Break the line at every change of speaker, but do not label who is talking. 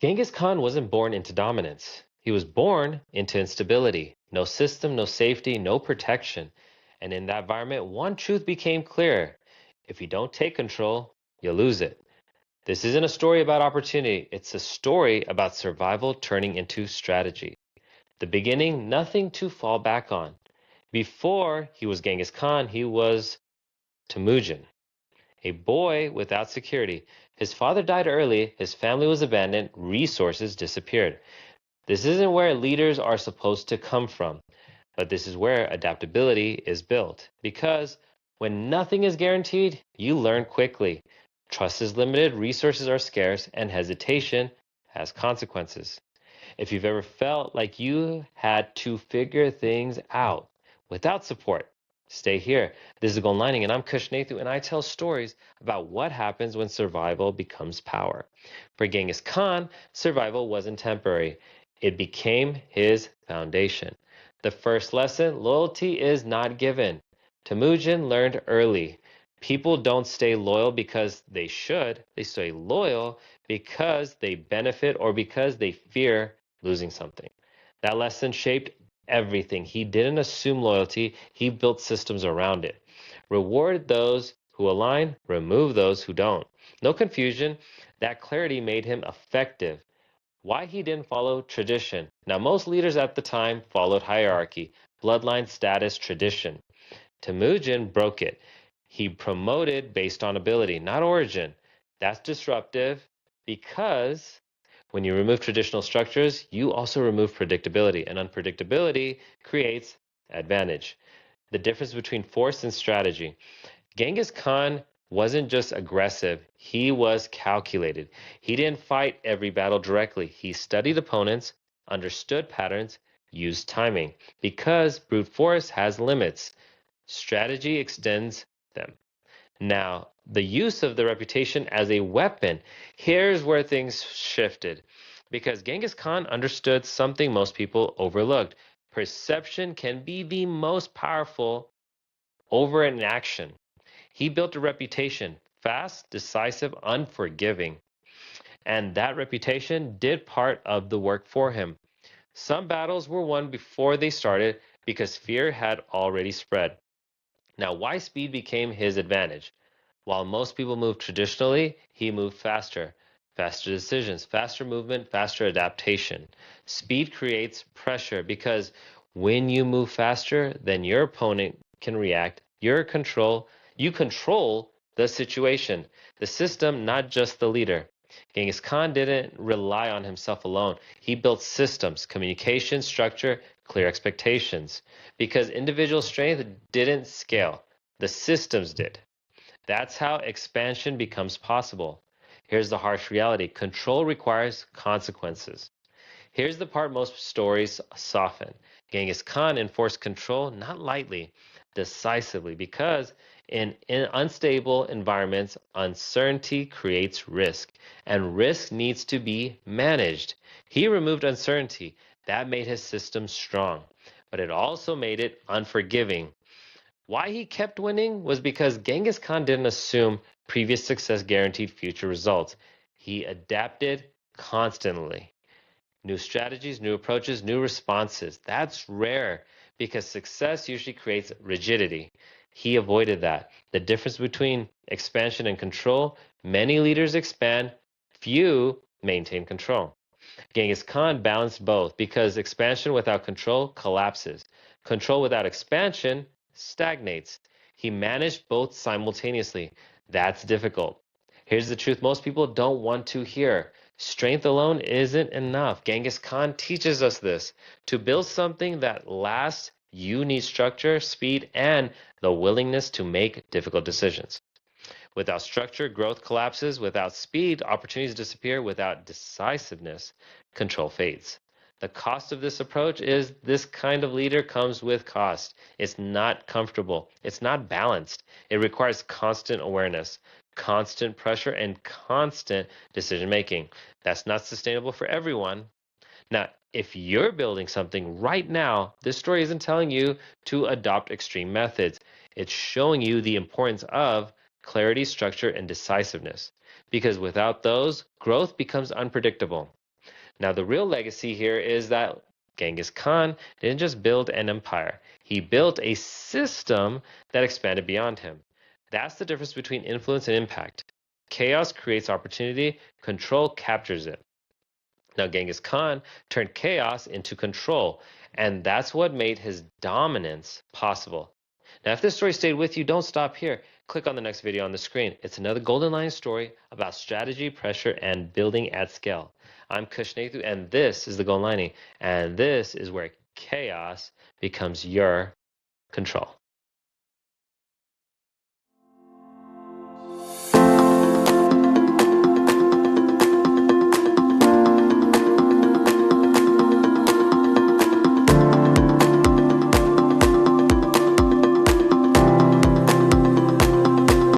Genghis Khan wasn't born into dominance. He was born into instability. No system, no safety, no protection. And in that environment, one truth became clear. If you don't take control, you lose it. This isn't a story about opportunity. It's a story about survival turning into strategy. The beginning, nothing to fall back on. Before he was Genghis Khan, he was Temujin, a boy without security. His father died early, his family was abandoned, resources disappeared. This isn't where leaders are supposed to come from, but this is where adaptability is built. Because when nothing is guaranteed, you learn quickly. Trust is limited, resources are scarce, and hesitation has consequences. If you've ever felt like you had to figure things out without support, stay here. This is Golden Lining, and I'm Kush Nathu, and I tell stories about what happens when survival becomes power. For Genghis Khan, survival wasn't temporary. It became his foundation. The first lesson, loyalty is not given. Temujin learned early. People don't stay loyal because they should. They stay loyal because they benefit or because they fear losing something. That lesson shaped everything. He didn't assume loyalty, he built systems around it. Reward those who align, remove those who don't. No confusion. That clarity made him effective. Why he didn't follow tradition. Now, most leaders at the time followed hierarchy, bloodline, status, tradition. Temujin broke it. He promoted based on ability, not origin. That's disruptive because when you remove traditional structures, you also remove predictability, and unpredictability creates advantage. The difference between force and strategy. Genghis Khan wasn't just aggressive, he was calculated. He didn't fight every battle directly. He studied opponents, understood patterns, used timing. Because brute force has limits, strategy extends them. Now, the use of the reputation as a weapon, here's where things shifted. Because Genghis Khan understood something most people overlooked. Perception can be the most powerful over an action. He built a reputation, fast, decisive, unforgiving. And that reputation did part of the work for him. Some battles were won before they started because fear had already spread. Now, why speed became his advantage? While most people moved traditionally, he moved faster. Faster decisions, faster movement, faster adaptation. Speed creates pressure because when you move faster, then your opponent can react. You control the situation, the system, not just the leader. Genghis Khan didn't rely on himself alone. He built systems, communication, structure, clear expectations. Because individual strength didn't scale, the systems did. That's how expansion becomes possible. Here's the harsh reality control requires consequences. Here's the part most stories soften. Genghis Khan enforced control not lightly, decisively, because in unstable environments, uncertainty creates risk, and risk needs to be managed. He removed uncertainty. That made his system strong, but it also made it unforgiving. Why he kept winning was because Genghis Khan didn't assume previous success guaranteed future results. He adapted constantly. New strategies, new approaches, new responses. That's rare because success usually creates rigidity. He avoided that. The difference between expansion and control, many leaders expand, few maintain control. Genghis Khan balanced both because expansion without control collapses. Control without expansion stagnates. He managed both simultaneously. That's difficult. Here's the truth most people don't want to hear. Strength alone isn't enough. Genghis Khan teaches us this. To build something that lasts, you need structure, speed, and the willingness to make difficult decisions. Without structure, growth collapses. Without speed, opportunities disappear. Without decisiveness, control fades. The cost of this approach is this kind of leader comes with cost. It's not comfortable. It's not balanced. It requires constant awareness, constant pressure, and constant decision making. That's not sustainable for everyone. Now, if you're building something right now, this story isn't telling you to adopt extreme methods. It's showing you the importance of clarity, structure, and decisiveness. Because without those, growth becomes unpredictable. Now, the real legacy here is that Genghis Khan didn't just build an empire, he built a system that expanded beyond him. That's the difference between influence and impact. Chaos creates opportunity, control captures it. Now, Genghis Khan turned chaos into control, and that's what made his dominance possible. Now, if this story stayed with you, don't stop here. Click on the next video on the screen. It's another Golden Lion story about strategy, pressure, and building at scale. I'm Kush Nathu, and this is the Golden Lining, and this is where chaos becomes your control.